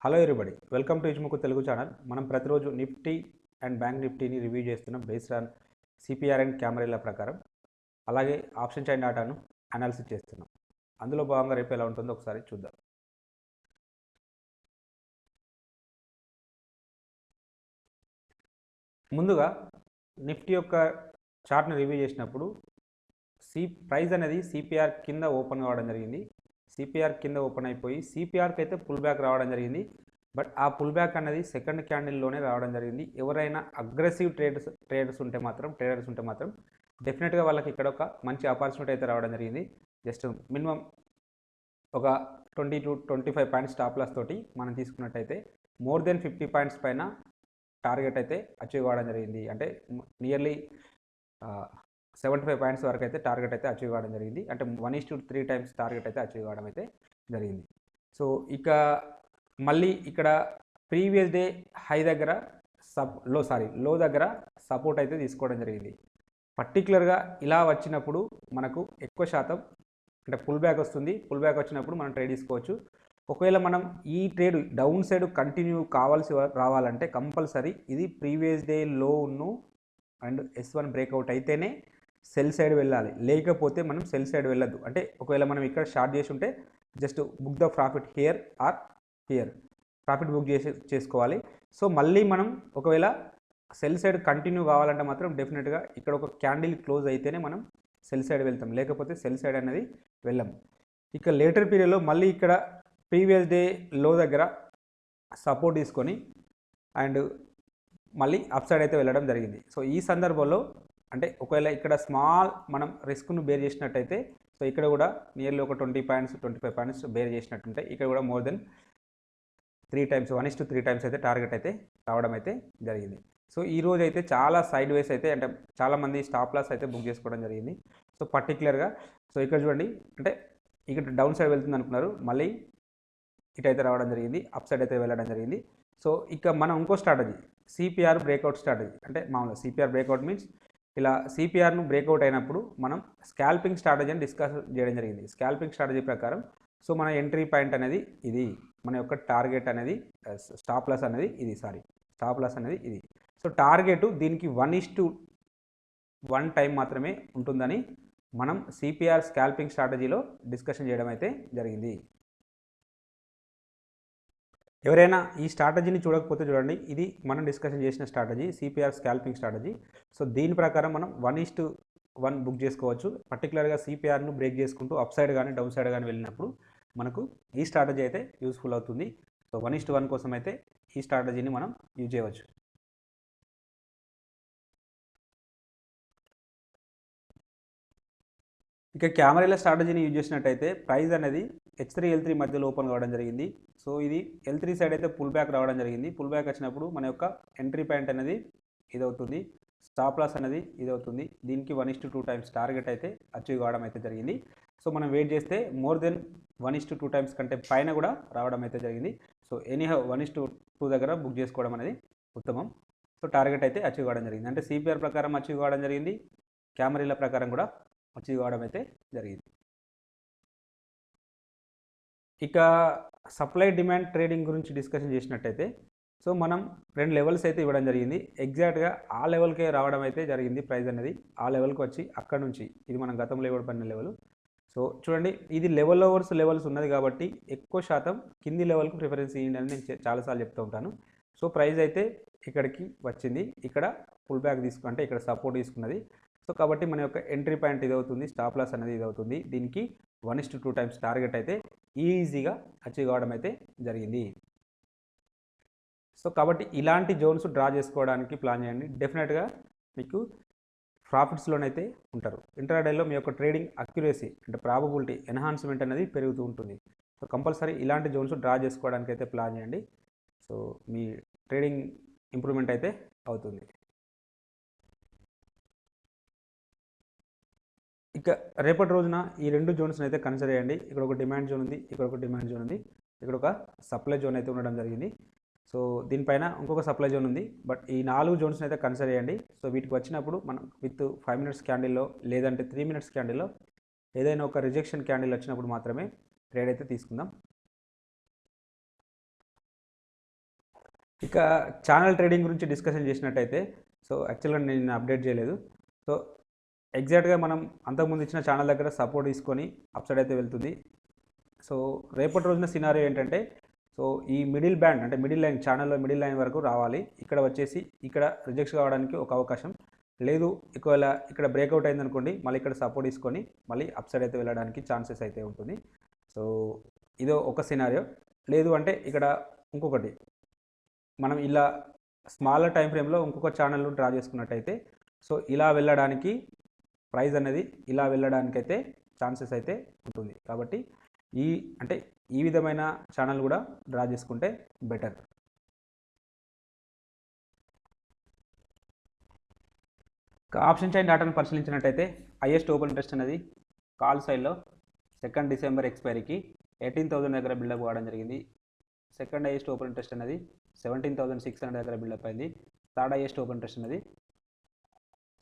Hello everybody, welcome to ఇజ్ముకు Telugu channel. మనం ప్రతిరోజు నిఫ్టీ అండ్ బ్యాంక్ నిఫ్టీని రివ్యూ చేస్తున్నాం బేస్డ్ ఆన్ సిపిఆర్ అండ్ క్యామరీల ప్రకారం. అలాగే ఆప్షన్ చైన్ డాటాను అనాలిసిస్ చేస్తున్నాం. అందులో భాగంగా రేపు ఎలా ఉంటుందో ఒకసారి చూద్దాం. ముందుగా నిఫ్టీ యొక్క చార్ట్ని రివ్యూ చేసినప్పుడు ప్రైస్ అనేది సిపిఆర్ కింద ఓపెన్ కావడం జరిగింది. సిపిఆర్ కింద ఓపెన్ అయిపోయి సిపిఆర్కి అయితే పుల్ బ్యాక్ రావడం జరిగింది. బట్ ఆ పుల్ బ్యాక్ అనేది సెకండ్ క్యాండిల్లోనే రావడం జరిగింది. ఎవరైనా అగ్రెసివ్ ట్రేడర్స్ ఉంటే మాత్రం డెఫినెట్గా వాళ్ళకి ఇక్కడ ఒక మంచి ఆపర్చునిటీ అయితే రావడం జరిగింది. జస్ట్ మినిమం ఒక 20 to 25 పాయింట్స్ స్టాప్ లాస్ తోటి మనం తీసుకున్నట్టయితే మోర్ దెన్ 50 పాయింట్స్ పైన టార్గెట్ అయితే అచీవ్ కావడం జరిగింది. అంటే నియర్లీ 75 పాయింట్స్ వరకు అయితే టార్గెట్ అయితే అచీవ్ కావడం జరిగింది. అంటే 1:3 టైమ్స్ టార్గెట్ అయితే అచీవ్ కావడం అయితే జరిగింది. సో ఇక మళ్ళీ ఇక్కడ ప్రీవియస్ డే హై దగ్గర లో దగ్గర సపోర్ట్ అయితే తీసుకోవడం జరిగింది. పర్టికులర్గా ఇలా వచ్చినప్పుడు మనకు ఎక్కువ శాతం అంటే పుల్ బ్యాక్ వస్తుంది. పుల్ బ్యాక్ వచ్చినప్పుడు మనం ట్రేడ్ తీసుకోవచ్చు. ఒకవేళ మనం ఈ ట్రేడ్ డౌన్ సైడ్ కంటిన్యూ రావాలంటే కంపల్సరీ ఇది previous day loan and S1 breakout అయితేనే సెల్ సైడ్ వెళ్ళాలి, లేకపోతే మనం సెల్ సైడ్ వెళ్ళద్దు. అంటే ఒకవేళ మనం ఇక్కడ షార్ట్ చేసి ఉంటే just book the profit here or here, profit book చేసుకోవాలి. సో మళ్ళీ మనం ఒకవేళ సెల్ సైడ్ కంటిన్యూ కావాలంటే మాత్రం డెఫినెట్గా ఇక్కడ ఒక క్యాండిల్ క్లోజ్ అయితేనే మనం సెల్ సైడ్ వెళ్తాం, లేకపోతే సెల్ సైడ్ అనేది వెళ్ళాం. ఇక లేటర్ పీరియడ్లో మళ్ళీ ఇక్కడ ప్రీవియస్ డే లో దగ్గర సపోర్ట్ తీసుకొని అండ్ మళ్ళీ అప్ సైడ్ అయితే వెళ్ళడం జరిగింది. సో ఈ సందర్భంలో అంటే ఒకవేళ ఇక్కడ స్మాల్ మనం రిస్క్ను బేర్ చేసినట్టయితే సో ఇక్కడ కూడా నియర్లీ ఒక 25 పాయింట్స్ బేర్ చేసినట్టుంటే ఇక్కడ కూడా మోర్ దెన్ 3 టైమ్స్ 1:3 టైమ్స్ అయితే టార్గెట్ అయితే రావడం అయితే జరిగింది. సో ఈ రోజు అయితే చాలా సైడ్ వేస్ అయితే అంటే చాలామంది స్టాప్ లాస్ అయితే బుక్ చేసుకోవడం జరిగింది. సో పర్టికులర్గా సో ఇక్కడ చూడండి, అంటే ఇక్కడ డౌన్ సైడ్ వెళ్తుంది అనుకున్నారు, మళ్ళీ ఇటైతే రావడం జరిగింది, అప్ సైడ్ అయితే వెళ్ళడం జరిగింది. సో ఇక మనం ఇంకో స్ట్రాటజీ సిపిఆర్ బ్రేక్అవుట్ స్ట్రాటజీ, అంటే మామూలుగా సిపిఆర్ బ్రేక్అవుట్ మీన్స్ ఇలా సిపిఆర్ను బ్రేక్అవుట్ అయినప్పుడు మనం స్కాల్పింగ్ స్ట్రాటజీ అని డిస్కస్ చేయడం జరిగింది. స్కాల్పింగ్ స్ట్రాటజీ ప్రకారం సో మన ఎంట్రీ పాయింట్ అనేది ఇది, మన యొక్క టార్గెట్ అనేది స్టాప్ లాస్ అనేది ఇది. సో టార్గెట్ దీనికి 1:1 టైం మాత్రమే ఉంటుందని మనం సిపిఆర్ స్కాల్పింగ్ స్ట్రాటజీలో డిస్కషన్ చేయడం అయితే జరిగింది. ఎవరైనా ఈ స్ట్రాటజీని చూడకపోతే చూడండి, ఇది మనం డిస్కషన్ చేసిన strategy CPR scalping strategy. So దీని ప్రకారం మనం 1:1 బుక్ చేసుకోవచ్చు. పర్టికులర్గా సిపిఆర్ను బ్రేక్ చేసుకుంటూ అప్ సైడ్ కానీ డౌన్ సైడ్ కానీ వెళ్ళినప్పుడు మనకు ఈ స్ట్రాటజీ అయితే యూస్ఫుల్ అవుతుంది. సో 1:1 కోసం అయితే ఈ స్ట్రాటజీని మనం యూజ్ చేయవచ్చు. ఇక క్యామరీల స్ట్రాటజీని యూజ్ చేసినట్టయితే ప్రైస్ అనేది H3 L3 మధ్యలో ఓపెన్ కావడం జరిగింది. సో ఇది L3 సైడ్ అయితే పుల్ బ్యాక్ రావడం జరిగింది. పుల్ బ్యాక్ వచ్చినప్పుడు మన యొక్క ఎంట్రీ పాయింట్ అనేది ఇది అవుతుంది, స్టాప్ లాస్ అనేది ఇది అవుతుంది. దీనికి 1:2 టైమ్స్ టార్గెట్ అయితే అచీవ్ కావడం అయితే జరిగింది. సో మనం వెయిట్ చేస్తే మోర్ దెన్ 1:2 టైమ్స్ కంటే పైన కూడా రావడం అయితే జరిగింది. సో ఎనీహౌ 1:2 దగ్గర బుక్ చేసుకోవడం అనేది ఉత్తమం. సో టార్గెట్ అయితే అచీవ్ కావడం జరిగింది. అంటే సిపిఆర్ ప్రకారం అచీవ్ కావడం జరిగింది, క్యామరీల ప్రకారం కూడా అచీవ్ కావడం అయితే జరిగింది. ఇక సప్లై డిమాండ్ ట్రేడింగ్ గురించి డిస్కషన్ చేసినట్టయితే సో మనం 2 లెవెల్స్ అయితే ఇవ్వడం జరిగింది. ఎగ్జాక్ట్గా ఆ లెవెల్కే రావడం అయితే జరిగింది. ప్రైస్ అనేది ఆ లెవెల్కి వచ్చి అక్కడ నుంచి ఇది మనం గతంలో ఇవ్వబడిన లెవెల్. సో చూడండి, ఇది లెవెల్స్ ఉన్నది కాబట్టి ఎక్కువ శాతం కింది లెవెల్కి ప్రిఫరెన్స్ ఇవ్వండి అని నేను చాలాసార్లు చెప్తూ ఉంటాను. సో ప్రైస్ అయితే ఇక్కడికి వచ్చింది, ఇక్కడ పుల్ బ్యాక్ అంటే ఇక్కడ సపోర్ట్ తీసుకున్నది. సో కాబట్టి మన యొక్క ఎంట్రీ పాయింట్ ఇది అవుతుంది, స్టాప్ లాస్ అనేది ఇది అవుతుంది. దీనికి 1:2 టైమ్స్ టార్గెట్ అయితే ఈజీగా అచీవ్ కావడం అయితే జరిగింది. సో కాబట్టి ఇలాంటి జోన్స్ డ్రా చేసుకోవడానికి ప్లాన్ చేయండి. డెఫినెట్గా మీకు ప్రాఫిట్స్లోనైతే ఉంటారు. ఇంట్రాడేలో మీ యొక్క ట్రేడింగ్ అక్యురసీ అంటే ప్రాబబిలిటీ ఎన్హాన్స్మెంట్ అనేది పెరుగుతూ ఉంటుంది. సో కంపల్సరీ ఇలాంటి జోన్స్ డ్రా చేసుకోవడానికి అయితే ప్లాన్ చేయండి. సో మీ ట్రేడింగ్ ఇంప్రూవ్మెంట్ అయితే అవుతుంది. ఇక రేపటి రోజున ఈ 2 జోన్స్ని అయితే కన్సిడర్ చేయండి. ఇక్కడ ఒక డిమాండ్ జోన్ ఉంది, ఇక్కడ ఒక డిమాండ్ జోన్ ఉంది, ఇక్కడ ఒక సప్లై జోన్ అయితే ఉండడం జరిగింది. సో దీనిపైన ఇంకొక సప్లై జోన్ ఉంది. బట్ ఈ 4 జోన్స్ని అయితే కన్సిడర్ చేయండి. సో వీటికి వచ్చినప్పుడు మనం విత్ 5 మినిట్స్ క్యాండిల్లో లేదంటే 3 మినిట్స్ క్యాండిల్లో ఏదైనా ఒక రిజెక్షన్ క్యాండిల్ వచ్చినప్పుడు మాత్రమే ట్రేడ్ అయితే తీసుకుందాం. ఇక ఛానల్ ట్రేడింగ్ గురించి డిస్కషన్ చేసినట్టయితే సో యాక్చువల్గా నేను అప్డేట్ చేయలేదు. సో ఎగ్జాక్ట్గా మనం అంతకుముందు ఇచ్చిన ఛానల్ దగ్గర సపోర్ట్ తీసుకొని అప్ సైడ్ అయితే వెళ్తుంది. సో రేపటి రోజున సినారియో ఏంటంటే సో ఈ మిడిల్ బ్యాండ్ అంటే మిడిల్ లైన్ ఛానల్లో మిడిల్ లైన్ వరకు రావాలి. ఇక్కడ వచ్చేసి ఇక్కడ రిజెక్ట్ కావడానికి ఒక అవకాశం లేదు. ఒకవేళ ఇక్కడ బ్రేక్అవుట్ అయిందనుకోండి మళ్ళీ ఇక్కడ సపోర్ట్ తీసుకొని మళ్ళీ అప్ సైడ్ అయితే వెళ్ళడానికి ఛాన్సెస్ అయితే ఉంటుంది. సో ఇదో ఒక సినారియో. లేదు అంటే ఇక్కడ ఇంకొకటి మనం ఇలా స్మాలర్ టైం ఫ్రేమ్లో ఇంకొక ఛానల్ డ్రా చేసుకున్నట్టయితే సో ఇలా వెళ్ళడానికి ప్రైస్ అనేది ఇలా వెళ్ళడానికైతే ఛాన్సెస్ అయితే ఉంటుంది. కాబట్టి ఈ విధమైన ఛానల్ కూడా డ్రా చేసుకుంటే బెటర్. ఆప్షన్ చైన్ డాటాను పరిశీలించినట్టయితే హైయెస్ట్ ఓపెన్ ఇంట్రెస్ట్ అనేది కాల్ సైడ్లో 2 డిసెంబర్ ఎక్స్పైరీకి 18,000 దగ్గర బిల్డప్ కావడం జరిగింది. సెకండ్ హైయెస్ట్ ఓపెన్ ఇంట్రెస్ట్ అనేది 17,600 దగ్గర బిల్డప్ అయింది. థర్డ్ హైయెస్ట్ ఓపెన్ ఇంట్రెస్ట్ అనేది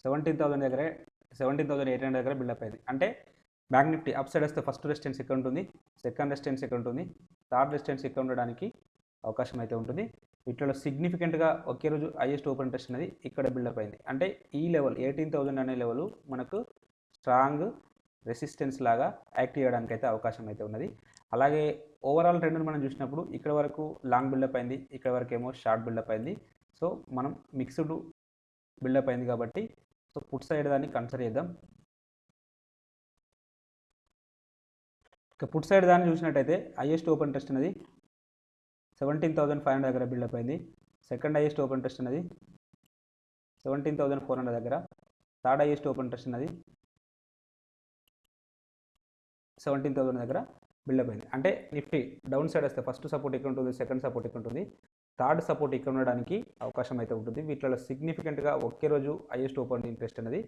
17,800 దగ్గర బిల్డప్ అయింది. అంటే బ్యాంక్ నిఫ్టీ అప్ సైడ్ వస్తే ఫస్ట్ రెసిస్టెన్స్ ఇక్కడ ఉంటుంది, సెకండ్ రెసిస్టెన్స్ ఇక్కడ ఉంటుంది, థర్డ్ రెసిస్టెన్స్ ఇక్కడ ఉండడానికి అవకాశం అయితే ఉంటుంది. వీటిలో సిగ్నిఫికెంట్గా ఒకే రోజు హైయెస్ట్ ఓపెన్ ఇంట్రెస్ట్ అనేది ఇక్కడ బిల్డప్ అయింది. అంటే ఈ లెవెల్ 18,000 అనే లెవెల్ మనకు స్ట్రాంగ్ రెసిస్టెన్స్ లాగా యాక్ట్ చేయడానికి అయితే అవకాశం అయితే ఉన్నది. అలాగే ఓవరాల్ ట్రెండ్ను మనం చూసినప్పుడు ఇక్కడ వరకు లాంగ్ బిల్డప్ అయింది, ఇక్కడ వరకు ఏమో షార్ట్ బిల్డప్ అయింది. సో మనం మిక్స్డ్ బిల్డప్ అయింది కాబట్టి సో పుట్ సైడ్ దాన్ని కన్సిడర్ చేద్దాం. ఇక పుట్ సైడ్ దాన్ని చూసినట్టయితే హైయెస్ట్ ఓపెన్ ఇంట్రెస్ట్ అనేది 17,500 దగ్గర బిల్డప్ అయింది. సెకండ్ హైయెస్ట్ ఓపెన్ ఇంట్రెస్ట్ అనేది 17,400 దగ్గర, థర్డ్ హైయెస్ట్ ఓపెన్ ఇంట్రెస్ట్ అనేది 17,000 దగ్గర బిల్డప్ అయింది. అంటే నిఫ్టీ డౌన్ సైడ్ వస్తే ఫస్ట్ సపోర్ట్ ఇక్కడ ఉంటుంది, సెకండ్ సపోర్ట్ ఇక్కడ ఉంటుంది, థర్డ్ సపోర్ట్ ఇక్కడ ఉండడానికి అవకాశం అయితే ఉంటుంది. వీటిలో సిగ్నిఫికెంట్గా ఒకే రోజు హైయెస్ట్ ఓపెన్ ఇంట్రెస్ట్ అనేది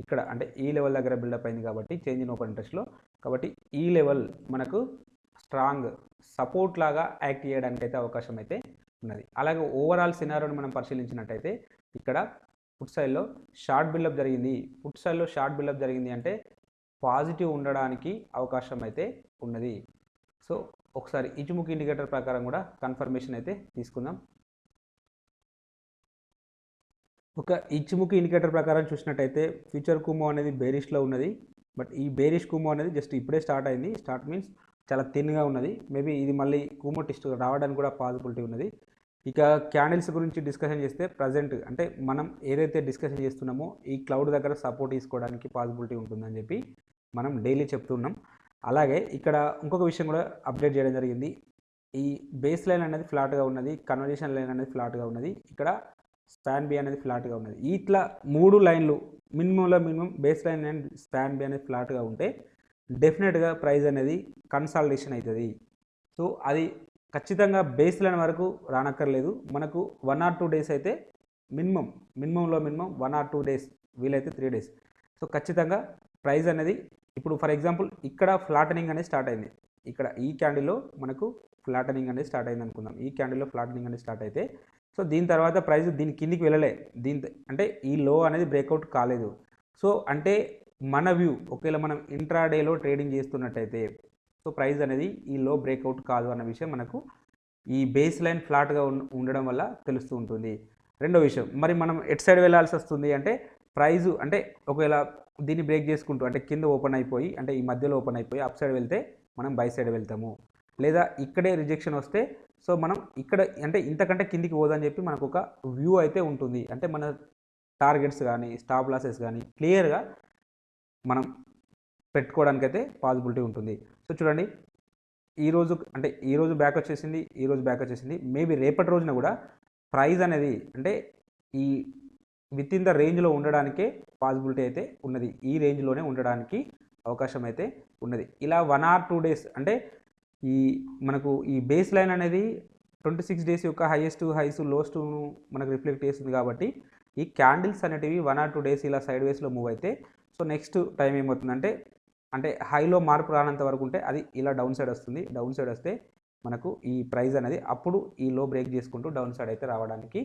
ఇక్కడ అంటే ఈ లెవెల్ దగ్గర బిల్డప్ అయింది కాబట్టి చేంజ్ ఇన్ ఓపెన్ ఇంట్రెస్ట్లో. కాబట్టి ఈ లెవెల్ మనకు స్ట్రాంగ్ సపోర్ట్ లాగా యాక్ట్ చేయడానికి అయితే అవకాశం అయితే ఉన్నది. అలాగే ఓవరాల్ సినారియోని మనం పరిశీలించినట్టయితే ఇక్కడ పుట్ సైడ్లో షార్ట్ బిల్డప్ జరిగింది. పుట్ సైడ్లో షార్ట్ బిల్డప్ జరిగింది అంటే పాజిటివ్ ఉండడానికి అవకాశం అయితే ఉన్నది. సో ఒకసారి ఇచ్చుముఖి ఇండికేటర్ ప్రకారం కూడా కన్ఫర్మేషన్ అయితే తీసుకుందాం. ఒక ఇచ్చుముఖి ఇండికేటర్ ప్రకారం చూసినట్టయితే ఫ్యూచర్ కుమో అనేది బేరిష్లో ఉన్నది. బట్ ఈ బేరిష్ కుమో అనేది జస్ట్ ఇప్పుడే స్టార్ట్ అయింది. స్టార్ట్ మీన్స్ చాలా థిన్గా ఉన్నది. మేబీ ఇది మళ్ళీ కుమో టెస్ట్ రావడానికి కూడా పాసిబిలిటీ ఉన్నది. ఇక క్యాండిల్స్ గురించి డిస్కషన్ చేస్తే ప్రజెంట్ అంటే మనం ఏదైతే డిస్కషన్ చేస్తున్నామో ఈ క్లౌడ్ దగ్గర సపోర్ట్ తీసుకోవడానికి పాసిబిలిటీ ఉంటుందని చెప్పి మనం డైలీ చెప్తున్నాం. అలాగే ఇక్కడ ఇంకొక విషయం కూడా అప్డేట్ చేయడం జరిగింది. ఈ బేస్ లైన్ అనేది ఫ్లాట్గా ఉన్నది, కన్వర్జేషన్ లైన్ అనేది ఫ్లాట్గా ఉన్నది, ఇక్కడ స్పాన్ బి అనేది ఫ్లాట్గా ఉన్నది. ఇట్లా 3 లైన్లు minimum base line and span B అనేది ఫ్లాట్గా ఉంటే డెఫినెట్గా ప్రైస్ అనేది కన్సాలిడేషన్ అవుతుంది. సో అది ఖచ్చితంగా బేస్ లైన్ వరకు రానక్కర్లేదు. మనకు 1 or 2 డేస్ అయితే మినిమంలో 1 or 2 డేస్, వీలైతే 3 డేస్. సో ఖచ్చితంగా ప్రైస్ అనేది ఇప్పుడు ఫర్ ఎగ్జాంపుల్ ఇక్కడ ఫ్లాటనింగ్ అనేది స్టార్ట్ అయింది. ఇక్కడ ఈ క్యాండిల్లో మనకు ఫ్లాటనింగ్ అనేది స్టార్ట్ అయింది అనుకుందాం. ఈ క్యాండిల్లో ఫ్లాటనింగ్ అనేది స్టార్ట్ అయితే సో దీని తర్వాత ప్రైస్ దీని కిందికి వెళ్ళలే, అంటే ఈ లో అనేది బ్రేక్అవుట్ కాలేదు. సో అంటే మన వ్యూ ఒకవేళ మనం ఇంట్రాడేలో ట్రేడింగ్ చేస్తున్నట్టయితే సో ప్రైస్ అనేది ఈ లో బ్రేక్అవుట్ కాదు అన్న విషయం మనకు ఈ బేస్ లైన్ ఫ్లాట్గా ఉండడం వల్ల తెలుస్తూ ఉంటుంది. రెండో విషయం, మరి మనం ఎట్ సైడ్ వెళ్ళాల్సి వస్తుంది అంటే ప్రైజు అంటే ఒకవేళ దీన్ని బ్రేక్ చేసుకుంటూ అంటే కింద ఓపెన్ అయిపోయి అంటే ఈ మధ్యలో ఓపెన్ అయిపోయి అప్ సైడ్ వెళ్తే మనం బై సైడ్ వెళ్తాము. లేదా ఇక్కడే రిజెక్షన్ వస్తే సో మనం ఇక్కడ అంటే ఇంతకంటే కిందికి పోదని చెప్పి మనకు ఒక వ్యూ అయితే ఉంటుంది. అంటే మన టార్గెట్స్ కానీ స్టాప్ లాసెస్ కానీ క్లియర్గా మనం పెట్టుకోవడానికైతే పాసిబిలిటీ ఉంటుంది. సో చూడండి ఈరోజు బ్యాక్ వచ్చేసింది. మేబీ రేపటి రోజున కూడా ప్రైస్ అనేది అంటే ఈ విత్ ఇన్ ద రేంజ్లో ఉండడానికే పాసిబిలిటీ అయితే ఉన్నది. ఈ రేంజ్లోనే ఉండడానికి అవకాశం అయితే ఉన్నది. ఇలా 1 or 2 డేస్ అంటే మనకు ఈ బేస్ లైన్ అనేది 26 డేస్ యొక్క హైస్ లోస్ట్ మనకు రిఫ్లెక్ట్ చేస్తుంది. కాబట్టి ఈ క్యాండిల్స్ అనేటివి 1 or 2 డేస్ ఇలా సైడ్ వేస్లో మూవ్ అయితే సో నెక్స్ట్ టైం ఏమవుతుందంటే అంటే హైలో మార్పు రానంత వరకు ఉంటే అది ఇలా డౌన్ సైడ్ వస్తుంది. డౌన్ సైడ్ వస్తే మనకు ఈ ప్రైస్ అనేది అప్పుడు ఈ లో బ్రేక్ చేసుకుంటూ డౌన్ సైడ్ అయితే రావడానికి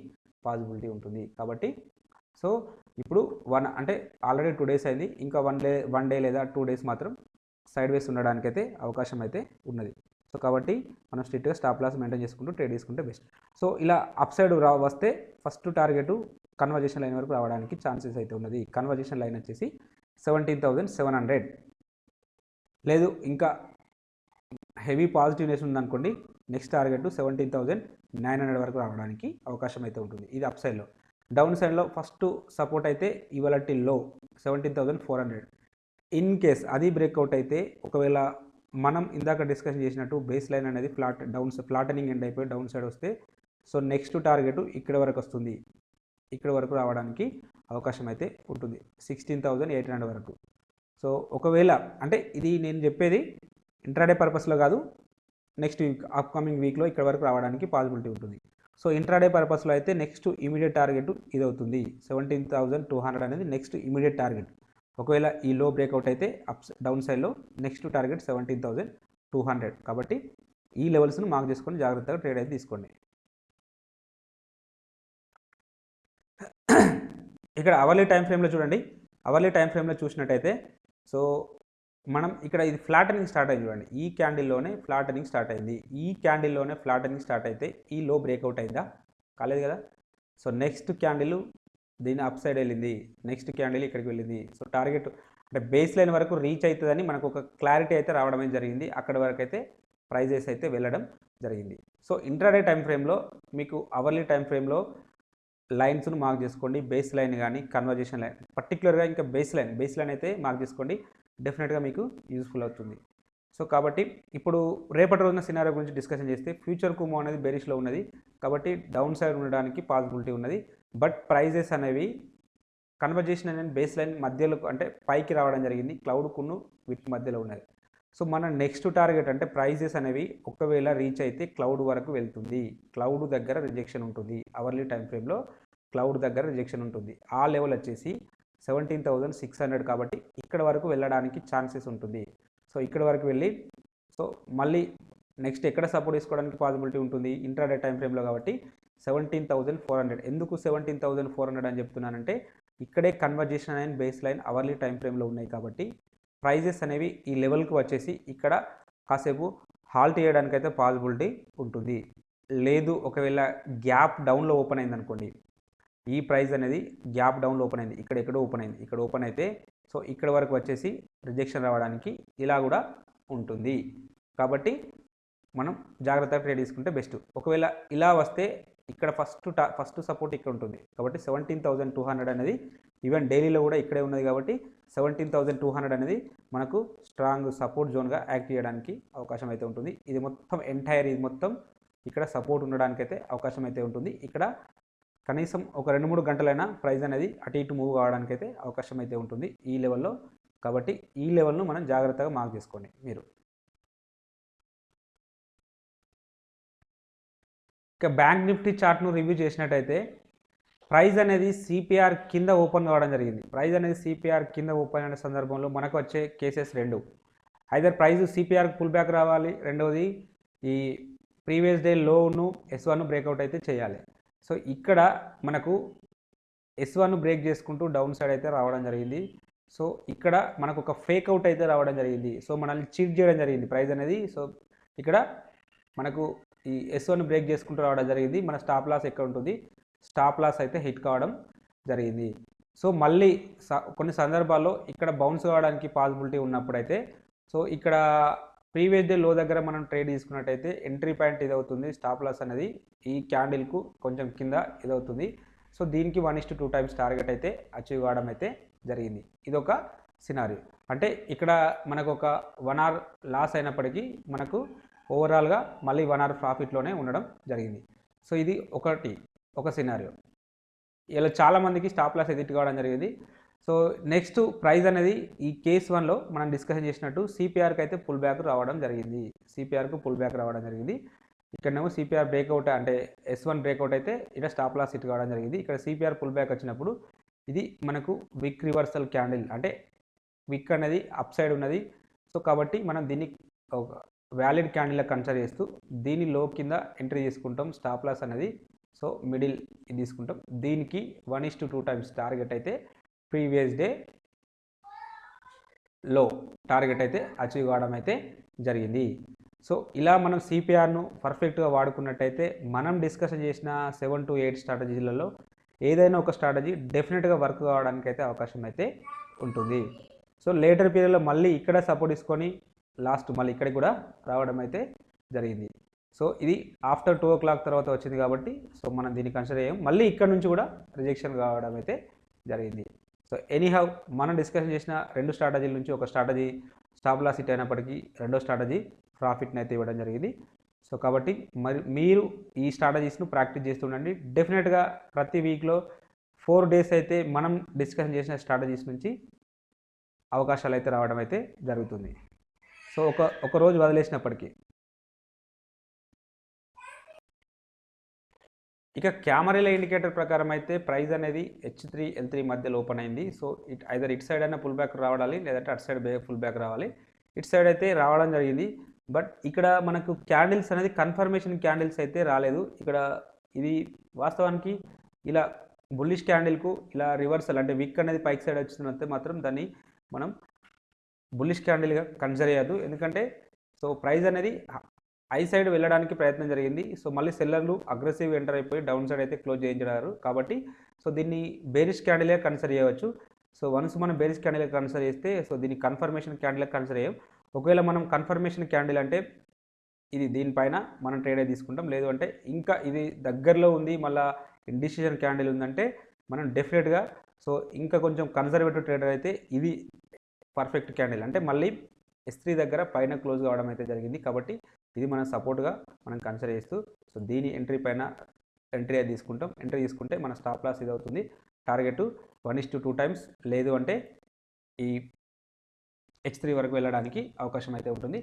పాసిబిలిటీ ఉంటుంది. కాబట్టి సో ఇప్పుడు అంటే ఆల్రెడీ 2 డేస్ అయింది, ఇంకా 1 డే లేదా 2 డేస్ మాత్రం సైడ్ వేస్ ఉండడానికైతే అవకాశం అయితే ఉన్నది. సో కాబట్టి మనం స్ట్రిక్ట్గా స్టాప్ లాస్ మెయింటైన్ చేసుకుంటూ ట్రేడ్ చేసుకుంటే బెస్ట్. సో ఇలా అప్ సైడ్ వస్తే ఫస్ట్ టార్గెట్ కన్వర్జేషన్ లైన్ వరకు రావడానికి ఛాన్సెస్ అయితే ఉన్నది. కన్వర్జేషన్ లైన్ వచ్చేసి 17,700. లేదు ఇంకా హెవీ పాజిటివ్నెస్ ఉందనుకోండి, నెక్స్ట్ టార్గెట్ 17,900 వరకు రావడానికి అవకాశం అయితే ఉంటుంది. ఇది అప్ సైడ్లో. డౌన్ సైడ్లో ఫస్ట్ సపోర్ట్ అయితే ఇవాల్టి లో 17,400. ఇన్ కేస్ అది బ్రేక్అవుట్ అయితే, ఒకవేళ మనం ఇందాక డిస్కషన్ చేసినట్టు బేస్ లైన్ అనేది ఫ్లాటనింగ్ ఎండ్ అయిపోయి డౌన్ సైడ్ వస్తే, సో నెక్స్ట్ టార్గెట్ ఇక్కడ వరకు వస్తుంది. ఇక్కడ వరకు రావడానికి అవకాశం అయితే ఉంటుంది 16,800 వరకు. సో ఒకవేళ అంటే ఇది నేను చెప్పేది ఇంట్రాడే పర్పస్లో కాదు, నెక్స్ట్ వీక్ అప్కమింగ్ వీక్లో ఇక్కడ వరకు రావడానికి పాసిబిలిటీ ఉంటుంది. సో ఇంట్రాడే పర్పస్లో అయితే నెక్స్ట్ ఇమీడియట్ టార్గెట్ ఇది అవుతుంది. 17,200 అనేది నెక్స్ట్ ఇమీడియట్ టార్గెట్. ఒకవేళ ఈ లో బ్రేక్అవుట్ అయితే డౌన్ సైడ్లో నెక్స్ట్ టార్గెట్ 17,200. కాబట్టి ఈ లెవెల్స్ను మార్క్ చేసుకొని జాగ్రత్తగా ట్రేడ్ అయితే తీసుకోండి. ఇక్కడ అవర్లీ టైం ఫ్రేమ్లో చూడండి. అవర్లీ టైం ఫ్రేమ్లో చూసినట్టయితే, సో మనం ఇక్కడ ఇది ఫ్లాటనింగ్ స్టార్ట్ అయింది చూడండి. ఈ క్యాండిల్లోనే ఫ్లాటనింగ్ స్టార్ట్ అయింది. ఈ క్యాండిల్లోనే ఫ్లాటనింగ్ స్టార్ట్ అయితే ఈ లో బ్రేక్అవుట్ అయిందా? కాలేదు కదా. సో నెక్స్ట్ క్యాండిల్ దీని అప్ సైడ్ వెళ్ళింది, నెక్స్ట్ క్యాండిల్ ఇక్కడికి వెళ్ళింది. సో టార్గెట్ అంటే బేస్ లైన్ వరకు రీచ్ అవుతుందని మనకు ఒక క్లారిటీ అయితే రావడమే జరిగింది. అక్కడి వరకు అయితే ప్రైజెస్ అయితే వెళ్ళడం జరిగింది. సో ఇంట్రాడే టైం ఫ్రేమ్లో మీకు అవర్లీ టైం ఫ్రేమ్లో లైన్స్ను మార్క్ చేసుకోండి. బేస్ లైన్ కానీ కన్వర్జేషన్ లైన్, పర్టికులర్గా ఇంకా బేస్ లైన్ అయితే మార్క్ చేసుకోండి. డెఫినెట్గా మీకు యూస్ఫుల్ అవుతుంది. సో కాబట్టి ఇప్పుడు రేపటి రోజున సినారియో గురించి డిస్కషన్ చేస్తే, ఫ్యూచర్ కుమో అనేది బెరిష్లో ఉన్నది కాబట్టి డౌన్ సైడ్ ఉండడానికి పాసిబిలిటీ ఉన్నది. బట్ ప్రైజెస్ అనేవి కన్వర్జేషన్ అనేది బేస్ లైన్ మధ్యలో అంటే పైకి రావడం జరిగింది, క్లౌడ్కును వీటి మధ్యలో ఉన్నది. సో మన నెక్స్ట్ టార్గెట్ అంటే ప్రైజెస్ అనేవి ఒకవేళ రీచ్ అయితే క్లౌడ్ వరకు వెళ్తుంది. క్లౌడ్ దగ్గర రిజెక్షన్ ఉంటుంది. అవర్లీ టైం ఫ్రేమ్లో క్లౌడ్ దగ్గర రిజెక్షన్ ఉంటుంది. ఆ లెవెల్ వచ్చేసి 17,600. కాబట్టి ఇక్కడ వరకు వెళ్ళడానికి ఛాన్సెస్ ఉంటుంది. సో ఇక్కడ వరకు వెళ్ళి సో మళ్ళీ నెక్స్ట్ ఎక్కడ సపోర్ట్ తీసుకోవడానికి పాసిబిలిటీ ఉంటుంది ఇంట్రాడే టైం ఫ్రేమ్లో. కాబట్టి 17,400. ఎందుకు 17,400 అని చెప్తున్నానంటే, ఇక్కడే conversation and base line hourly time ఫ్రేమ్లో ఉన్నాయి కాబట్టి ప్రైజెస్ అనేవి ఈ లెవెల్కి వచ్చేసి ఇక్కడ కాసేపు హాల్ట్ చేయడానికి అయితే పాసిబిలిటీ ఉంటుంది. లేదు ఒకవేళ గ్యాప్ డౌన్లో ఓపెన్ అయింది అనుకోండి, ఈ ప్రైస్ అనేది గ్యాప్ డౌన్లో ఓపెన్ అయింది, ఇక్కడ ఎక్కడో ఓపెన్ అయింది, ఇక్కడ ఓపెన్ అయితే సో ఇక్కడ వరకు వచ్చేసి రిజెక్షన్ రావడానికి ఇలా కూడా ఉంటుంది. కాబట్టి మనం జాగ్రత్తగా ట్రేడ్ తీసుకుంటే బెస్ట్. ఒకవేళ ఇలా వస్తే ఇక్కడ ఫస్ట్ సపోర్ట్ ఇక్కడ ఉంటుంది కాబట్టి 17,200 అనేది ఈవెన్ డైలీలో కూడా ఇక్కడే ఉన్నది కాబట్టి 17,200 అనేది మనకు స్ట్రాంగ్ సపోర్ట్ జోన్గా యాక్ట్ చేయడానికి అవకాశం అయితే ఉంటుంది. ఇది మొత్తం ఇది మొత్తం ఇక్కడ సపోర్ట్ ఉండడానికైతే అవకాశం అయితే ఉంటుంది. ఇక్కడ కనీసం ఒక 2-3 గంటలైనా ప్రైస్ అనేది అటు ఇటు మూవ్ కావడానికైతే అవకాశం అయితే ఉంటుంది ఈ లెవెల్లో. కాబట్టి ఈ లెవెల్ను మనం జాగ్రత్తగా మార్క్ చేసుకోండి మీరు. ఇక బ్యాంక్ నిఫ్టీ చార్ట్ను రివ్యూ చేసినట్టయితే, ప్రైస్ అనేది సిపిఆర్ కింద ఓపెన్ కావడం జరిగింది. ప్రైస్ అనేది సిపిఆర్ కింద ఓపెన్ అయిన సందర్భంలో మనకు వచ్చే కేసెస్ రెండు. Either price CPR pull back రావాలి, రెండవది ఈ ప్రీవియస్ డే లోను S1 బ్రేక్అవుట్ అయితే చేయాలి. సో ఇక్కడ మనకు S1 బ్రేక్ చేసుకుంటూ డౌన్ సైడ్ అయితే రావడం జరిగింది. సో ఇక్కడ మనకు ఒక ఫేక్ అవుట్ అయితే రావడం జరిగింది. సో మనల్ని చీట్ చేయడం జరిగింది ప్రైస్ అనేది. సో ఇక్కడ మనకు ఈ S1 బ్రేక్ చేసుకుంటూ రావడం జరిగింది. మన స్టాప్ లాస్ ఎక్కడ ఉంటుంది, స్టాప్ లాస్ అయితే హిట్ కావడం జరిగింది. సో మళ్ళీ కొన్ని సందర్భాల్లో ఇక్కడ బౌన్స్ కావడానికి పాసిబిలిటీ ఉన్నప్పుడైతే, సో ఇక్కడ ప్రీవియస్ డే లో దగ్గర మనం ట్రేడ్ తీసుకున్నట్టయితే ఎంట్రీ పాయింట్ ఇదవుతుంది. స్టాప్ లాస్ అనేది ఈ క్యాండిల్కు కొంచెం కింద ఇదవుతుంది. సో దీనికి 1:2 టైమ్స్ టార్గెట్ అయితే అచీవ్ కావడం అయితే జరిగింది. ఇదొక సినారియో. అంటే ఇక్కడ మనకు ఒక 1 hour లాస్ అయినప్పటికీ మనకు ఓవరాల్గా మళ్ళీ 1 hour ప్రాఫిట్లోనే ఉండడం జరిగింది. సో ఇది ఒక సినారియో. ఇలా చాలామందికి స్టాప్ లాస్ ఎడిట్ కావడం జరిగింది. సో నెక్స్ట్ ప్రైస్ అనేది ఈ కేస్ 1లో మనం డిస్కషన్ చేసినట్టు సిపిఆర్కి అయితే పుల్ బ్యాక్ రావడం జరిగింది. ఇక్కడనేమో సిపిఆర్ బ్రేక్అవుట్ అంటే S1 బ్రేక్అవుట్ అయితే ఇక్కడ స్టాప్ లాస్ హిట్ కావడం జరిగింది. ఇక్కడ సిపిఆర్ పుల్ బ్యాక్ వచ్చినప్పుడు ఇది మనకు విక్ రివర్సల్ క్యాండిల్, అంటే విక్ అనేది అప్ సైడ్ ఉన్నది. సో కాబట్టి మనం దీన్ని ఒక వ్యాలిడ్ క్యాండిల్గా కన్సిడర్ చేస్తూ దీని లో కింద ఎంట్రీ చేసుకుంటాం. స్టాప్ లాస్ అనేది సో మిడిల్ తీసుకుంటాం. దీనికి 1:2 టైమ్స్ టార్గెట్ అయితే ప్రీవియస్ డే లో టార్గెట్ అయితే అచీవ్ కావడం అయితే జరిగింది. సో ఇలా మనం సిపిఆర్ను పర్ఫెక్ట్గా వాడుకున్నట్టయితే మనం డిస్కషన్ చేసిన 7 to 8 స్ట్రాటజీలలో ఏదైనా ఒక స్ట్రాటజీ డెఫినెట్గా వర్క్ కావడానికి అయితే అవకాశం అయితే ఉంటుంది. సో లేటర్ పీరియడ్లో మళ్ళీ ఇక్కడ సపోర్ట్ తీసుకొని లాస్ట్ మళ్ళీ ఇక్కడికి కూడా రావడం అయితే జరిగింది. సో ఇది ఆఫ్టర్ 2 o'clock తర్వాత వచ్చింది కాబట్టి సో మనం దీన్ని కన్సిడర్ చేయం. మళ్ళీ ఇక్కడ నుంచి కూడా రిజెక్షన్ కావడం అయితే జరిగింది. సో ఎనీహౌ మనం డిస్కషన్ చేసిన 2 స్ట్రాటజీల నుంచి ఒక స్ట్రాటజీ స్టాప్ లాస్ హిట్ అయినప్పటికీ రెండో స్ట్రాటజీ ప్రాఫిట్ని అయితే ఇవ్వడం జరిగింది. సో కాబట్టి మరి మీరు ఈ స్ట్రాటజీస్ను ప్రాక్టీస్ చేస్తుండండి. డెఫినెట్గా ప్రతి వీక్లో 4 days అయితే మనం డిస్కషన్ చేసిన స్ట్రాటజీస్ నుంచి అవకాశాలు అయితే రావడం అయితే జరుగుతుంది. సో ఒక రోజు వదిలేసినప్పటికీ ఇక క్యామరీల ఇండికేటర్ ప్రకారం అయితే ప్రైస్ అనేది H3 L3 మధ్యలో ఓపెన్ అయింది. సో ఇటు సైడ్ అయినా పుల్ బ్యాక్ రావాలి, లేదంటే అటు సైడ్ ఫుల్ బ్యాక్ రావాలి. ఇటు సైడ్ అయితే రావడం జరిగింది. బట్ ఇక్కడ మనకు క్యాండిల్స్ అనేది కన్ఫర్మేషన్ క్యాండిల్స్ అయితే రాలేదు. ఇక్కడ ఇది వాస్తవానికి ఇలా బుల్లిష్ క్యాండిల్కు ఇలా రివర్సల్ అంటే విక్ అనేది పైకి సైడ్ వచ్చినట్టే మాత్రం దాన్ని మనం బుల్లిష్ క్యాండిల్గా కన్సిడర్ చేయద్దు. ఎందుకంటే సో ప్రైస్ అనేది ఐ సైడ్ వెళ్ళడానికి ప్రయత్నం జరిగింది. సో మళ్ళీ సెల్లర్లు అగ్రెసివ్ ఎంటర్ అయిపోయి డౌన్ సైడ్ అయితే క్లోజ్ చేయించారు. కాబట్టి సో దీన్ని బేరిష్ క్యాండిల్గా కన్సిడర్ చేయవచ్చు. సో వన్స్ మనం బేరిష్ క్యాండిల్గా కన్సిడర్ చేస్తే సో దీన్ని కన్ఫర్మేషన్ క్యాండిల్గా కన్సిడర్ చేయం. ఒకవేళ మనం కన్ఫర్మేషన్ క్యాండిల్ అంటే ఇది దీనిపైన మనం ట్రేడ్ అయితే తీసుకుంటాం. లేదు అంటే ఇంకా ఇది దగ్గరలో ఉంది, మళ్ళీ ఇండిసిషన్ క్యాండిల్ ఉందంటే మనం డెఫినెట్గా సో ఇంకా కొంచెం కన్జర్వేటివ్ ట్రేడర్ అయితే ఇది పర్ఫెక్ట్ క్యాండిల్ అంటే మళ్ళీ S3 దగ్గర పైన క్లోజ్ కావడం అయితే జరిగింది. కాబట్టి ఇది మనం సపోర్ట్గా మనం కన్సిడర్ చేస్తూ సో దీని ఎంట్రీ పైన ఎంట్రీ అయితే తీసుకుంటాం. ఎంట్రీ తీసుకుంటే మన స్టాప్ లాస్ ఇది అవుతుంది. టార్గెట్ 1:2 times, లేదు అంటే ఈ H3 వరకు వెళ్ళడానికి అవకాశం అయితే ఉంటుంది.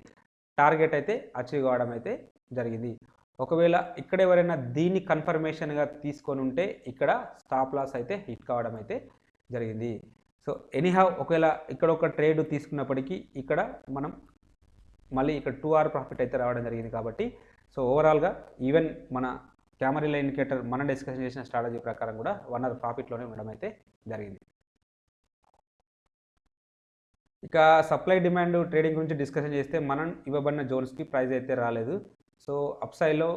టార్గెట్ అయితే అచీవ్ కావడం అయితే జరిగింది. ఒకవేళ ఇక్కడ ఎవరైనా దీన్ని కన్ఫర్మేషన్గా తీసుకొని ఉంటే ఇక్కడ స్టాప్ లాస్ అయితే హిట్ కావడం అయితే జరిగింది. సో ఎనీహౌ ఒకవేళ ఇక్కడ ఒక ట్రేడ్ తీసుకున్నప్పటికీ ఇక్కడ మనం మళ్ళీ ఇక్కడ 2 hour ప్రాఫిట్ అయితే రావడం జరిగింది. కాబట్టి సో ఓవరాల్గా ఈవెన్ మన క్యామరీల ఇండికేటర్ మనం డిస్కషన్ చేసిన స్ట్రాటజీ ప్రకారం కూడా 1 hour ప్రాఫిట్లోనే ఉండడం అయితే జరిగింది. ఇక సప్లై డిమాండ్ ట్రేడింగ్ గురించి డిస్కషన్ చేస్తే మనం ఇవ్వబడిన జోన్స్కి ప్రైస్ అయితే రాలేదు. సో అప్ సైడ్లో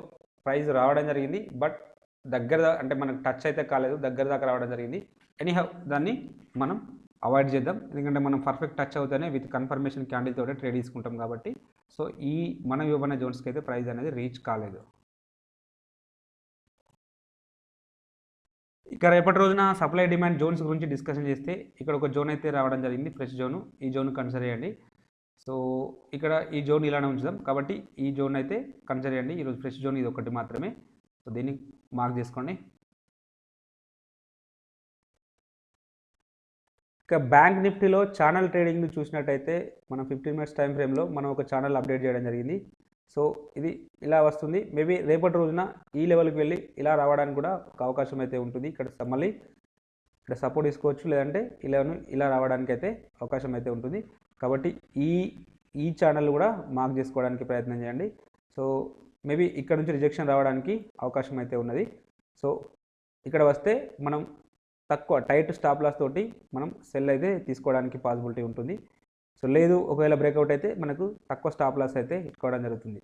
ప్రైస్ రావడం జరిగింది. బట్ దగ్గర అంటే మనకు టచ్ అయితే కాలేదు, దగ్గర దాకా రావడం జరిగింది. ఎనీహౌ దాన్ని మనం అవాయిడ్ చేద్దాం. ఎందుకంటే మనం పర్ఫెక్ట్ టచ్ అవుతానే విత్ కన్ఫర్మేషన్ క్యాండిల్ తోటే ట్రేడ్ తీసుకుంటాం కాబట్టి సో ఈ మనం ఇవ్వబడిన జోన్స్కి అయితే ప్రైస్ అనేది రీచ్ కాలేదు. ఇక రేపటి రోజున సప్లై డిమాండ్ జోన్స్ గురించి డిస్కషన్ చేస్తే ఇక్కడ ఒక జోన్ అయితే రావడం జరిగింది, ఫ్రెష్ జోను. ఈ జోన్ కన్సిడర్ చేయండి. సో ఇక్కడ ఈ జోన్ ఇలానే ఉంచుదాం. కాబట్టి ఈ జోన్ అయితే కన్సిడర్ చేయండి. ఈరోజు ఫ్రెష్ జోన్ ఇది ఒకటి మాత్రమే. సో దీన్ని మార్క్ చేసుకోండి. ఇక బ్యాంక్ నిఫ్టీలో ఛానల్ ట్రేడింగ్ని చూసినట్టయితే మనం 15 minutes టైం ఫ్రేమ్లో మనం ఒక ఛానల్ అప్డేట్ చేయడం జరిగింది. సో ఇది ఇలా వస్తుంది. మేబీ రేపటి రోజున ఈ లెవెల్కి వెళ్ళి ఇలా రావడానికి కూడా ఒక అవకాశం అయితే ఉంటుంది. ఇక్కడ మళ్ళీ ఇక్కడ సపోర్ట్ తీసుకోవచ్చు, లేదంటే ఇలా రావడానికి అయితే అవకాశం అయితే ఉంటుంది. కాబట్టి ఈ ఛానల్ కూడా మార్క్ చేసుకోవడానికి ప్రయత్నం చేయండి. సో మేబీ ఇక్కడ నుంచి రిజెక్షన్ రావడానికి అవకాశం అయితే ఉన్నది. సో ఇక్కడ వస్తే మనం తక్కువ టైట్ స్టాప్ లాస్ తోటి మనం సెల్ అయితే తీసుకోవడానికి పాసిబిలిటీ ఉంటుంది. సో లేదు ఒకవేళ బ్రేక్అవుట్ అయితే మనకు తక్కువ స్టాప్ లాస్ అయితే ఇట్టుకోవడం జరుగుతుంది.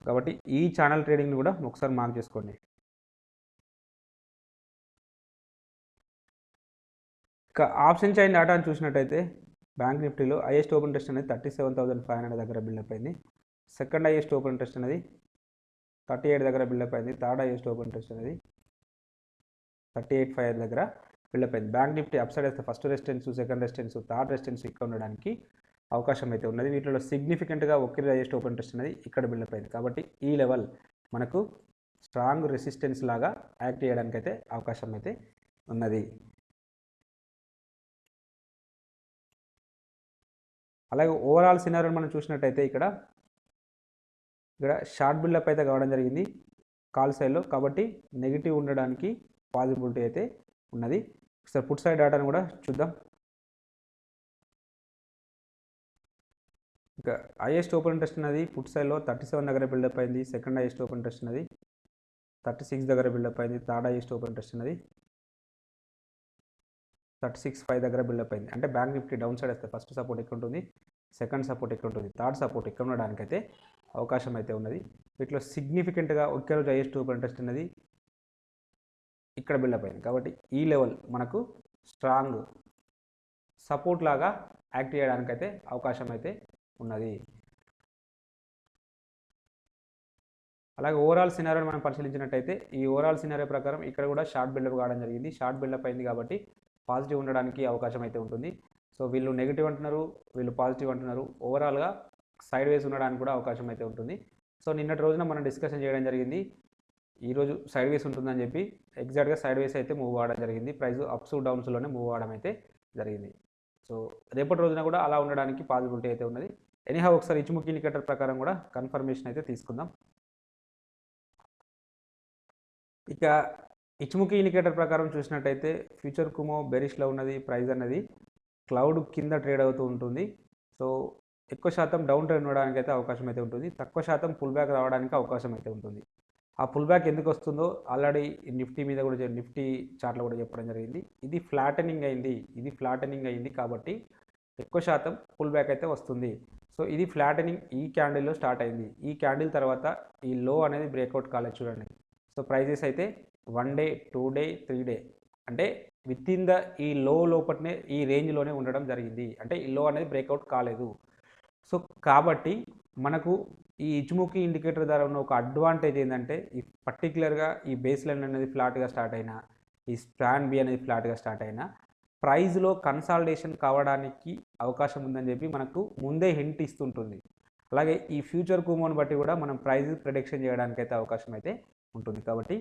కాబట్టి ఈ ఛానల్ ట్రేడింగ్ని కూడా ఒకసారి మార్క్ చేసుకోండి. ఇక ఆప్షన్ చైన్ డేటాను చూసినట్టయితే బ్యాంక్ నిఫ్టీలో హైయెస్ట్ ఓపెన్ టెస్ట్ అనేది 37,500 దగ్గర బిల్డప్ అయింది. సెకండ్ హైయెస్ట్ ఓపెన్ టెస్ట్ అనేది 38 దగ్గర బిల్డప్ అయింది. థర్డ్ హైయెస్ట్ ఓపెన్ టెస్ట్ అనేది 38,500 దగ్గర బిల్డప్ అయింది. బ్యాంక్ నిఫ్టీ అప్ సైడ్ వేస్తే first resistance, second resistance, third resistance ఇక్కడ ఉండడానికి అవకాశం అయితే ఉన్నది. వీటిలో సిగ్నిఫికెంట్గా ఒకే హైయెస్ట్ ఓపెన్ టెస్ట్ అనేది ఇక్కడ బిల్డప్ అయింది. కాబట్టి ఈ లెవెల్ మనకు స్ట్రాంగ్ రెసిస్టెన్స్ లాగా యాక్ట్ చేయడానికి అయితే అవకాశం అయితే ఉన్నది. అలాగే ఓవరాల్ సినారియోని మనం చూసినట్టయితే ఇక్కడ షార్ట్ బిల్డప్ అయితే కావడం జరిగింది కాల్ సైడ్లో. కాబట్టి నెగిటివ్ ఉండడానికి పాసిబిలిటీ అయితే ఉన్నది. ఒకసారి పుట్ సైడ్ డేటాను కూడా చూద్దాం. ఇక హైయెస్ట్ ఓపెన్ టెస్ట్ అనేది పుట్ సైడ్లో 37 దగ్గర బిల్డప్ అయింది. సెకండ్ హైయెస్ట్ ఓపెన్ టెస్ట్ అనేది 36 దగ్గర బిల్డప్ అయింది. థర్డ్ హైయెస్ట్ ఓపెన్ టెస్ట్ అనేది 36,500 దగ్గర బిల్డప్ అయింది. అంటే బ్యాంక్ నిఫ్టీ డౌన్ సైడ్ వస్తే ఫస్ట్ సపోర్ట్ ఎక్కడ ఉంటుంది, సెకండ్ సపోర్ట్ ఎక్కడ ఉంటుంది, థర్డ్ సపోర్ట్ ఎక్కడ ఉండడానికైతే అవకాశం అయితే ఉన్నది. వీటిలో సిగ్నిఫికెంట్గా ఒకే రోజు హైయెస్ట్ ఓపెన్ ఇంట్రెస్ట్ అనేది ఇక్కడ బిల్డప్ అయింది. కాబట్టి ఈ లెవెల్ మనకు స్ట్రాంగ్ సపోర్ట్ లాగా యాక్ట్ చేయడానికైతే అవకాశం అయితే ఉన్నది. అలాగే ఓవరాల్ సినారియోని మనం పరిశీలించినట్టయితే ఈ ఓవరాల్ సినారియో ప్రకారం ఇక్కడ కూడా షార్ట్ బిల్డప్ కావడం జరిగింది. షార్ట్ బిల్డప్ అయింది కాబట్టి పాజిటివ్ ఉండడానికి అవకాశం అయితే ఉంటుంది. సో వీళ్ళు నెగిటివ్ అంటున్నారు, వీళ్ళు పాజిటివ్ అంటున్నారు. ఓవరాల్గా సైడ్ వేస్ ఉండడానికి కూడా అవకాశం అయితే ఉంటుంది. సో నిన్నటి రోజున మనం డిస్కషన్ చేయడం జరిగింది, ఈరోజు సైడ్ వేస్ ఉంటుందని చెప్పి. ఎగ్జాక్ట్గా సైడ్ వేస్ అయితే మూవ్ అవ్వడం జరిగింది. ప్రైస్ అప్స్ డౌన్స్లోనే మూవ్ అవ్వడం అయితే జరిగింది. సో రేపటి రోజున కూడా అలా ఉండడానికి పాసిబిలిటీ అయితే ఉన్నది. ఎనీహా ఒకసారి ఇచ్చుముఖి ఇండికేటర్ ప్రకారం కూడా కన్ఫర్మేషన్ అయితే తీసుకుందాం. ఇక ఇచ్చుముఖి ఇండికేటర్ ప్రకారం చూసినట్టయితే ఫ్యూచర్ కుమో బెరిష్లో ఉన్నది. ప్రైస్ అన్నది క్లౌడ్ కింద ట్రేడ్ అవుతూ ఉంటుంది. సో ఎక్కువ శాతం డౌన్ ట్రెండ్ ఉండడానికి అయితే అవకాశం అయితే ఉంటుంది. తక్కువ శాతం పుల్ బ్యాక్ రావడానికి అవకాశం అయితే ఉంటుంది. ఆ పుల్ బ్యాక్ ఎందుకు వస్తుందో ఆల్రెడీ నిఫ్టీ మీద కూడా నిఫ్టీ చార్ట్లో కూడా చెప్పడం జరిగింది. ఇది ఫ్లాటనింగ్ అయింది కాబట్టి ఎక్కువ శాతం పుల్ బ్యాక్ అయితే వస్తుంది. సో ఇది ఫ్లాటనింగ్ ఈ క్యాండిల్లో స్టార్ట్ అయింది. ఈ క్యాండిల్ తర్వాత ఈ లో అనేది బ్రేక్అవుట్ కాలేదు చూడండి. సో ప్రైజెస్ అయితే 1 డే 2 డే 3 డే అంటే విత్ ఇన్ ద ఈ లో లోపలనే ఈ రేంజ్లోనే ఉండడం జరిగింది. అంటే ఈ లో అనేది బ్రేక్అవుట్ కాలేదు. సో కాబట్టి మనకు ఈ ఇచ్చుముఖి ఇండికేటర్ ద్వారా ఉన్న ఒక అడ్వాంటేజ్ ఏంటంటే ఈ పర్టికులర్గా ఈ బేస్ లైన్ అనేది ఫ్లాట్గా స్టార్ట్ అయినా, ఈ స్పాన్ బి అనేది ఫ్లాట్గా స్టార్ట్ అయినా ప్రైజ్లో కన్సాలిడేషన్ కావడానికి అవకాశం ఉందని చెప్పి మనకు ముందే హింట్ ఇస్తుంటుంది. అలాగే ఈ ఫ్యూచర్ కుమోని బట్టి కూడా మనం ప్రైజ్ ప్రిడిక్షన్ చేయడానికి అయితే అవకాశం అయితే ఉంటుంది. కాబట్టి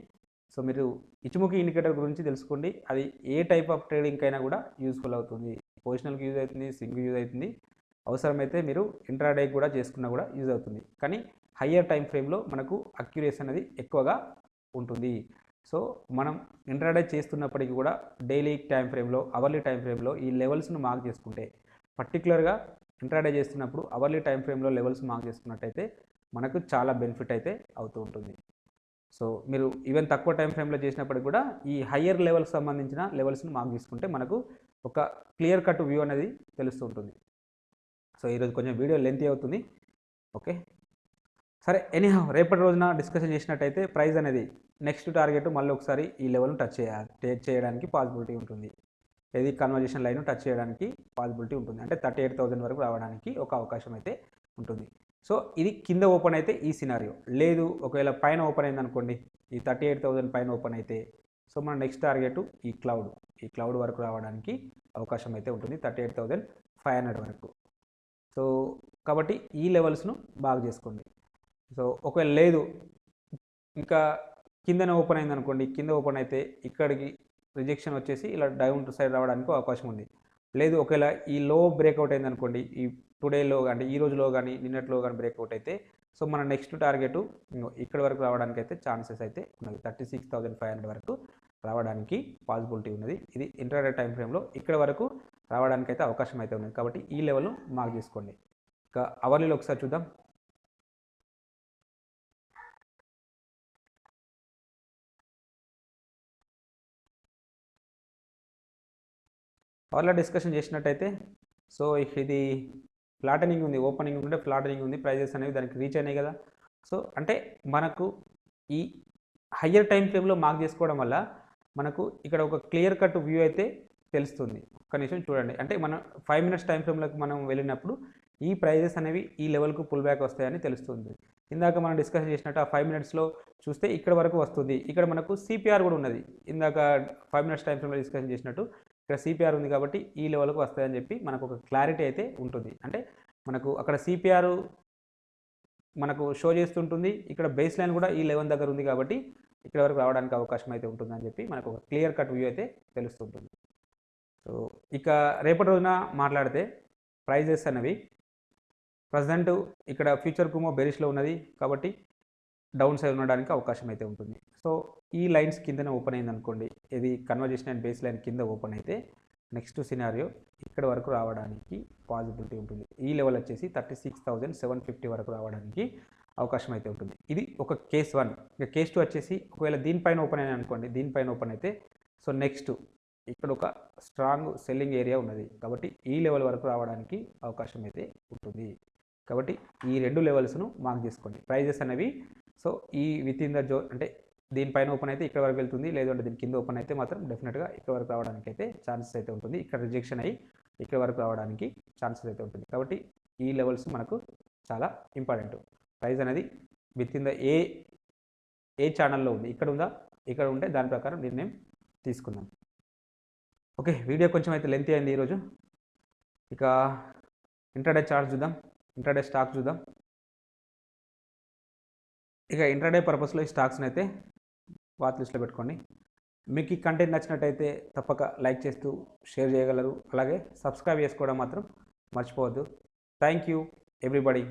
సో మీరు ఇచ్చుముఖి ఇండికేటర్ గురించి తెలుసుకోండి. అది ఏ టైప్ ఆఫ్ ట్రేడింగ్ అయినా కూడా యూస్ఫుల్ అవుతుంది. పొజిషనల్కి యూజ్ అవుతుంది, సింగిల్ యూజ్ అవుతుంది. అవసరమైతే మీరు ఇంట్రాడే కూడా చేసుకున్నా కూడా యూజ్ అవుతుంది. కానీ హయ్యర్ టైం ఫ్రేమ్లో మనకు అక్యురేసీ అనేది ఎక్కువగా ఉంటుంది. సో మనం ఇంట్రాడే చేస్తున్నప్పటికీ కూడా డైలీ టైం ఫ్రేమ్లో, అవర్లీ టైం ఫ్రేమ్లో ఈ లెవెల్స్ను మార్క్ చేసుకుంటే, పర్టికులర్గా ఇంట్రాడే చేస్తున్నప్పుడు అవర్లీ టైం ఫ్రేమ్లో లెవెల్స్ మార్క్ చేసుకున్నట్టయితే మనకు చాలా బెనిఫిట్ అయితే అవుతూ ఉంటుంది. సో మీరు ఈవెన్ తక్కువ టైం ఫ్రేమ్లో చేసినప్పటికి కూడా ఈ హయ్యర్ లెవెల్కి సంబంధించిన లెవెల్స్ని మార్క్ చేసుకుంటే మనకు ఒక క్లియర్ కట్ వ్యూ అనేది తెలుస్తూ ఉంటుంది. సో ఈరోజు కొంచెం వీడియో లెంతీ అవుతుంది. ఓకే సరే, ఎనీహౌ రేపటి రోజున డిస్కషన్ చేసినట్టయితే ప్రైస్ అనేది నెక్స్ట్ టార్గెట్ మళ్ళీ ఒకసారి ఈ లెవెల్ను టచ్ చేయడానికి పాసిబిలిటీ ఉంటుంది. ఏది కన్వర్జేషన్ లైన్ టచ్ చేయడానికి పాసిబిలిటీ ఉంటుంది. అంటే 38,000 వరకు రావడానికి ఒక అవకాశం అయితే ఉంటుంది. సో ఇది కింద ఓపెన్ అయితే ఈ సినారియో లేదు, ఒకవేళ పైన ఓపెన్ అయింది అనుకోండి, ఈ 38,000 పైన ఓపెన్ అయితే సో మన నెక్స్ట్ టార్గెట్ ఈ క్లౌడ్ వరకు రావడానికి అవకాశం అయితే ఉంటుంది, 38,500 వరకు. సో కాబట్టి ఈ లెవెల్స్ను బాగా చేసుకోండి. సో ఒకవేళ లేదు ఇంకా కిందనే ఓపెన్ అయింది అనుకోండి, కింద ఓపెన్ అయితే ఇక్కడికి రిజెక్షన్ వచ్చేసి ఇలా డౌన్ సైడ్ రావడానికి అవకాశం ఉంది. లేదు ఒకవేళ ఈ లో బ్రేక్అవుట్ అయింది అనుకోండి, ఈ టుడేలో కానీ ఈ రోజులో కానీ నిన్నట్లో కానీ బ్రేక్అవుట్ అయితే సో మన నెక్స్ట్ టార్గెట్ ఇక్కడ వరకు రావడానికి అయితే ఛాన్సెస్ అయితే ఉన్నది, 36,500 వరకు రావడానికి పాసిబిలిటీ ఉన్నది. ఇది ఇంట్రాడే టైం ఫ్రేమ్లో ఇక్కడ వరకు రావడానికి అయితే అవకాశం అయితే ఉన్నది. కాబట్టి ఈ లెవెల్ను మార్క్ చేసుకోండి. ఇంకా అవర్లీలో ఒకసారి చూద్దాం. అవర్లో డిస్కషన్ చేసినట్టయితే సో ఇది ఫ్లాటనింగ్ ఉంది, ఓపెనింగ్ ఉంటే ఫ్లాటనింగ్ ఉంది, ప్రైజెస్ అనేవి దానికి రీచ్ అయినాయి కదా. సో అంటే మనకు ఈ హయ్యర్ టైం ఫ్రేమ్లో మార్క్ చేసుకోవడం వల్ల మనకు ఇక్కడ ఒక క్లియర్ కట్ వ్యూ అయితే తెలుస్తుంది. ఒక్క నిమిషం చూడండి, అంటే మనం 5 మినిట్స్ టైం ఫ్రేమ్లోకి మనం వెళ్ళినప్పుడు ఈ ప్రైజెస్ అనేవి ఈ లెవెల్కు పుల్ బ్యాక్ వస్తాయని తెలుస్తుంది. ఇందాక మనం డిస్కషన్ చేసినట్టు ఆ 5 మినిట్స్లో చూస్తే ఇక్కడ వరకు వస్తుంది. ఇక్కడ మనకు సిపిఆర్ కూడా ఉన్నది. ఇందాక 5 మినిట్స్ టైం ఫ్రేమ్లో డిస్కషన్ చేసినట్టు ఇక్కడ సిపిఆర్ ఉంది కాబట్టి ఈ లెవెల్కు వస్తాయని చెప్పి మనకు ఒక క్లారిటీ అయితే ఉంటుంది. అంటే మనకు అక్కడ సిపిఆర్ మనకు షో చేస్తుంటుంది, ఇక్కడ బేస్ లైన్ కూడా ఈ లెవెల్ దగ్గర ఉంది కాబట్టి ఇక్కడ వరకు రావడానికి అవకాశం అయితే ఉంటుందని చెప్పి మనకు ఒక క్లియర్ కట్ వ్యూ అయితే తెలుస్తుంటుంది. సో ఇక రేపటి రోజున మాట్లాడితే ప్రైజెస్ అనేవి ప్రజెంట్ ఇక్కడ ఫ్యూచర్ కుమో బెరిష్లో ఉన్నది కాబట్టి డౌన్ సైడ్ ఉండడానికి అవకాశం అయితే ఉంటుంది. సో ఈ లైన్స్ కిందనే ఓపెన్ అయింది అనుకోండి, ఇది కన్వర్జేషన్ అండ్ బేస్ లైన్ కింద ఓపెన్ అయితే నెక్స్ట్ సినారియో ఇక్కడ వరకు రావడానికి పాసిబిలిటీ ఉంటుంది. ఈ లెవెల్ వచ్చేసి 36,750 వరకు రావడానికి అవకాశం అయితే ఉంటుంది. ఇది ఒక కేస్ 1. ఇక కేస్ 2 వచ్చేసి ఒకవేళ దీనిపైన ఓపెన్ అయినా అనుకోండి, దీనిపైన ఓపెన్ అయితే సో నెక్స్ట్ ఇక్కడ ఒక స్ట్రాంగ్ సెల్లింగ్ ఏరియా ఉన్నది కాబట్టి ఈ లెవెల్ వరకు రావడానికి అవకాశం అయితే ఉంటుంది. ఇక కాబట్టి ఈ 2 లెవెల్స్ను మార్క్ చేసుకోండి. ప్రైజెస్ అనేవి సో ఈ విత్ ఇన్ ద జోన్ అంటే దీనిపైన ఓపెన్ అయితే ఇక్కడ వరకు వెళ్తుంది, లేదంటే దీని కింద ఓపెన్ అయితే మాత్రం డెఫినెట్గా ఇక్కడ వరకు రావడానికి అయితే ఛాన్సెస్ అయితే ఉంటుంది. ఇక్కడ రిజెక్షన్ అయ్యి ఇక్కడ వరకు రావడానికి ఛాన్సెస్ అయితే ఉంటుంది. కాబట్టి ఈ లెవెల్స్ మనకు చాలా ఇంపార్టెంట్. ప్రైస్ అనేది విత్ ఇన్ ద ఏ ఛానల్లో ఉంది, ఇక్కడ ఉందా, ఇక్కడ ఉంటే దాని ప్రకారం నిర్ణయం తీసుకుందాం. ఓకే, వీడియో కొంచెం అయితే లెంతీ అయింది ఈరోజు. ఇక ఇంట్రాడే చార్ట్ చూద్దాం, ఇంట్రాడే స్టాక్ చూద్దాం. ఇక ఇంట్రాడే పర్పస్లో ఈ స్టాక్స్ని అయితే వాచ్ లిస్ట్లో పెట్టుకోండి. మీకు ఈ కంటెంట్ నచ్చినట్టయితే తప్పక లైక్ చేస్తూ షేర్ చేయగలరు. అలాగే సబ్స్క్రైబ్ చేసుకోవడం మాత్రం మర్చిపోవద్దు. Thank you everybody.